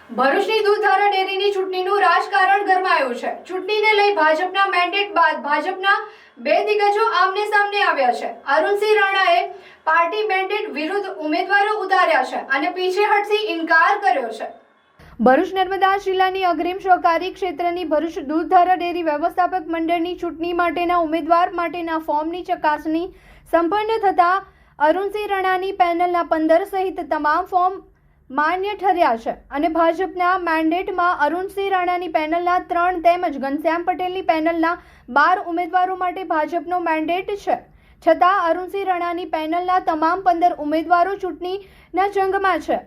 ભરૂચની દૂધધારા ડેરીની ચૂંટણીનું રાજકારણ ગરમાયું છે। ચૂંટણીને લઈ ભાજપના મેન્ડેટ બાદ ભાજપના બે દિગ્ગજો આમને સામને આવ્યા છે। અરુણસિંહ રાણાએ પાર્ટી મેન્ડેટ વિરુદ્ધ ઉમેદવારો ઉતાર્યા છે અને પીછેહટથી ઇનકાર કર્યો છે। ભરૂચ નર્મદા જિલ્લાની અગ્રીમ સહકારી ક્ષેત્રની ભરૂચ દૂધધારા ડેરી વ્યવસ્થાપક મંડળની ચૂંટણી માટેના ઉમેદવાર માટેના ફોર્મની ચકાસણી સંપન્ન થતા અરુણસિંહ રાણાની પેનલના 15 સહિત તમામ ફોર્મ માન્ય ઠર્યા છે અને ભાજપના મેન્ડેટમાં અરુણસિંહ રાણાની પેનલના 3 તેમજ ઘનશ્યામ પટેલની પેનલના 12 ઉમેદવારો માટે ભાજપનો મેન્ડેટ છે। છતાં અરુણસિંહ રાણાની પેનલના તમામ 15 ઉમેદવારો ચૂંટણીના જંગમાં છે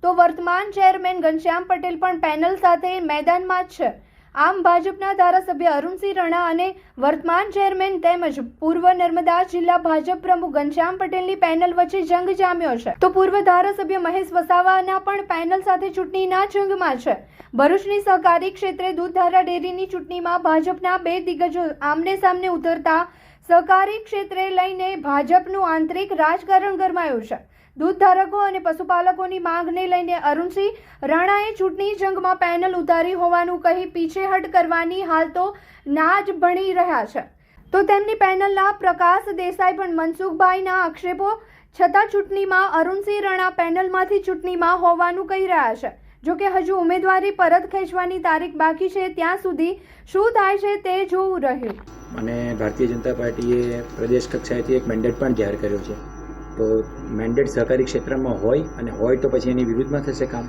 તો વર્તમાન ચેરમેન ઘનશ્યામ પટેલ પણ પેનલ સાથે મેદાનમાં જ છે। આમ ભાજપના ધારાસભ્ય અરુણસિંહ રાણા અને વર્તમાન ચેરમેન તેમજ પૂર્વ નર્મદા જિલ્લા ભાજપ પ્રમુખ ઘનશ્યામ પટેલની પેનલ વચ્ચે જંગ જામ્યો છે તો પૂર્વ ધારાસભ્ય મહેશ વસાવાના પણ પેનલ સાથે ચૂંટણીના જંગમાં છે। ભરૂચની સહકારી ક્ષેત્રે દૂધધારા ડેરીની ચૂંટણીમાં ભાજપના બે દિગ્ગજો આમને સામને ઉતરતા સહકારી ક્ષેત્રે લઈને ભાજપનું આંતરિક રાજકારણ ગરમાયું છે। દૂધધારકો અને પશુપાલકોની માંગને લઈને અરુણસિંહ રાણાએ ચૂંટણી જંગમાં પેનલ ઉતારી હોવાનું કહી પીછેહટ કરવાની હાલ તો ના જ ભણી રહ્યા છે તો તેમની પેનલના પ્રકાશ દેસાઈ પણ મનસુખભાઈના આક્ષેપો છતાં ચૂંટણીમાં અરુણસિંહ રાણા પેનલમાંથી ચૂંટણીમાં હોવાનું કહી રહ્યા છે। જો કે હજુ ઉમેદવારી પરત ખેંચવાની તારીખ બાકી છે, ત્યાં સુધી શું થાય છે તે જોવું રહ્યું। અને ભારતીય જનતા પાર્ટીએ પ્રદેશ કક્ષાએથી એક મેન્ડેટ પણ જાહેર કર્યો છે, તો મેન્ડેટ સહકારી ક્ષેત્રમાં હોય તો પછી એની વિરુદ્ધમાં થશે કામ।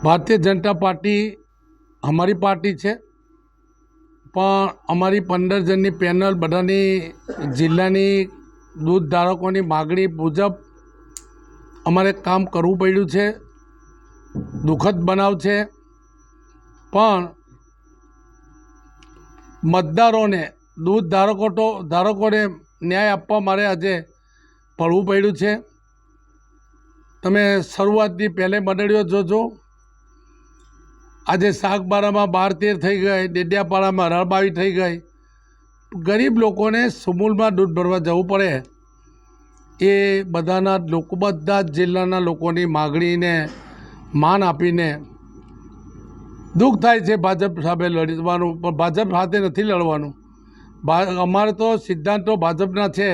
ભારતીય જનતા પાર્ટી અમારી પાર્ટી છે, પણ અમારી 15 જણની પેનલ બધાની જિલ્લાની દૂધ ધારકોની માગણી મુજબ અમારે કામ કરવું પડ્યું છે। દુઃખદ બનાવ છે, પણ મતદારોને દૂધ ધારકોને ન્યાય આપવા મારે આજે પડવું પડ્યું છે। તમે શરૂઆતની પહેલે મંડળીઓ જોજો, આજે શાકબારામાં 12-13 થઈ ગઈ, ડેડિયાપાડામાં રળબાવી થઈ ગઈ। ગરીબ લોકોને સુમૂલમાં દૂધ ભરવા જવું પડે, એ બધા જ જિલ્લાના લોકોની માગણીને માન આપીને દુઃખ થાય છે। ભાજપ સામે લડવાનું, પણ ભાજપ સાથે નથી લડવાનું। અમારે તો સિદ્ધાંતો ભાજપના છે,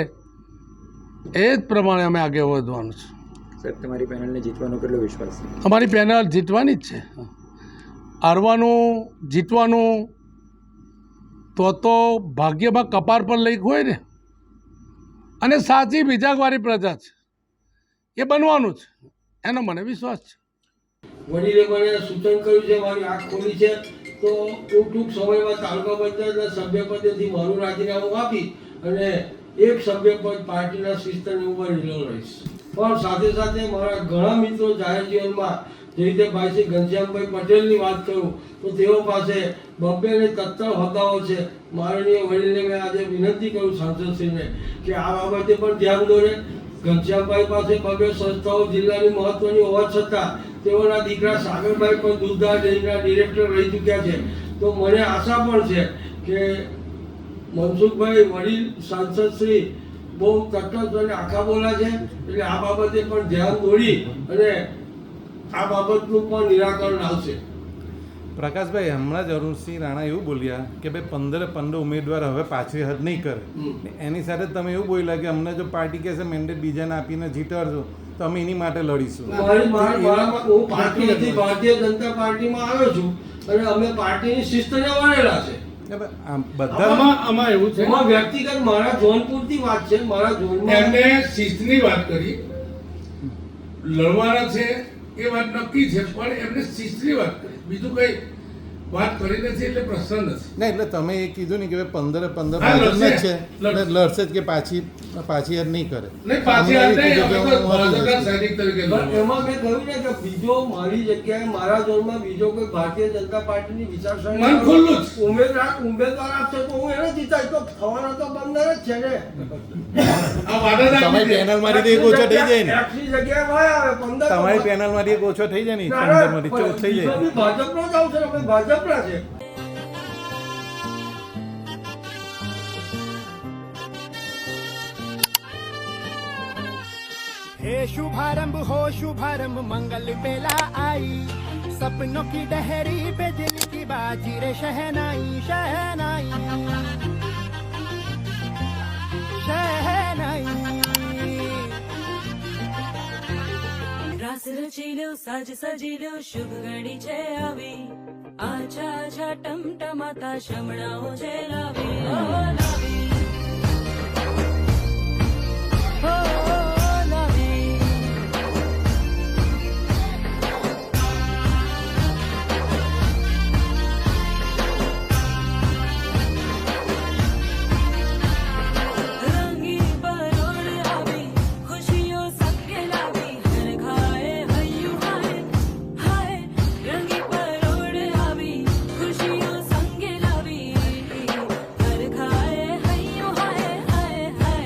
એ જ પ્રમાણે અમે આગળ વધવાનું છે। સર, તમારી પેનલને જીતવાનો કેટલો વિશ્વાસ છે? અમારી પેનલ જીતવાની જ છે। હારવાનું જીતવાનું તો ભાગ્યમાં કપાર પર લખ્યું હોય ને, અને સાચી વિજાગવારી પ્રજા છે એ બનવાનું છે, એનો મને વિશ્વાસ છે। વડીલે મને સૂચન કર્યું છે, મારી આંખ ખોલી છે, તો હું ટૂંક સમયમાં તાલુકા પંચાયતના સભ્યપદેથી મારું રાજીનામું આપી અને એક સભ્યપદ પાર્ટીના શિસ્તની ઉપર રિઝર્વ રહીશ। પણ સાથે સાથે મારા ઘણા મિત્રો જાહેર જીવનમાં, જે રીતે ભાઈ શ્રી ઘનશ્યામભાઈ પટેલની વાત કરું તો તેઓ પાસે 2 ને 3 હોદ્દાઓ છે। માનનીય વડીલને મેં આજે વિનંતી કરું સાંસદશ્રીને કે આ બાબતે પણ ધ્યાન દોરે। ઘનશ્યામભાઈ પાસે 2 સંસ્થાઓ જિલ્લાની મહત્વની હોવા છતાં તેઓના દીકરા સાગરભાઈ પણ દૂધધારા ડેરીના ડિરેક્ટર રહી ચૂક્યા છે, તો મને આશા પણ છે કે મનસુખભાઈ વડીલ સાંસદશ્રી બહુ તટસ્થ અને આખા બોલા છે, એટલે આ બાબતે પણ ધ્યાન દોરી અને આ બાબતનું પણ નિરાકરણ આવશે। પ્રકાશભાઈ, હમણાં જ અરુણસિંહ રાણા એવું બોલ્યા કે ભાઈ 15 ઉમેદવાર હવે પાછી હદ નહીં કરે, એની સાથે તમે એવું બોલ્યા કે અમને જો પાર્ટી કહેશે મેન્ડેટ બીજાને આપીને જીતાડશો તો અમે એની માટે લડીશું। હું પાર્ટીથી ભારતીય જનતા પાર્ટીમાં આવ્યો છું અને અમે પાર્ટીની શિસ્તને વળેલા છે। બધામાં એવું છે, એમાં વ્યક્તિગત મારા ઝોન પૂરતી વાત છે, મારા ઝોનમાં એમને શિસ્તની વાત કરી, લડવાના છે એ વાત નક્કી છે, પણ એમને શિસ્તની વાત કરી, બીજું કઈ વાત કરી નથી, એટલે પ્રશ્ન નથી। ના, એટલે તમે એ કીધું ને કે 15 ભાજપના જ છે, લડશે જ કે પાછી યાદ નહીં કરે। એમાં મેં કહ્યું ને કે બીજો મારી જગ્યાએ મારા ઝોનમાં બીજો કોઈ ભારતીય જનતા પાર્ટીની વિચારસરણી ઉમેદવાર આપશે તો હું એને જીતાય, તો થવાના તો 15 જ છે ને। તમારી પેનલ માંથી એક ઓછો થઈ જાય ને, જગ્યાએ ભાઈ આવે 15, તમારી પેનલ માંથી એક ઓછો થઈ જાય ને, 15 માંથી 14 થઈ જાય। ભાજપનો જ આવશે, અમે ભાજપના છે। हे शुभारंभ हो शुभारंभ मंगल बेला आई। सपनों की डहरी बिजली की बाजी रे शहनाई शहनाई शहनाई રાસ રચીલ્યો સાજ સજીલ્યો શુભ ઘડી છે આવી આછા આછા ટમટમાતા શમણાઓ છે લાવી ઓ લાવી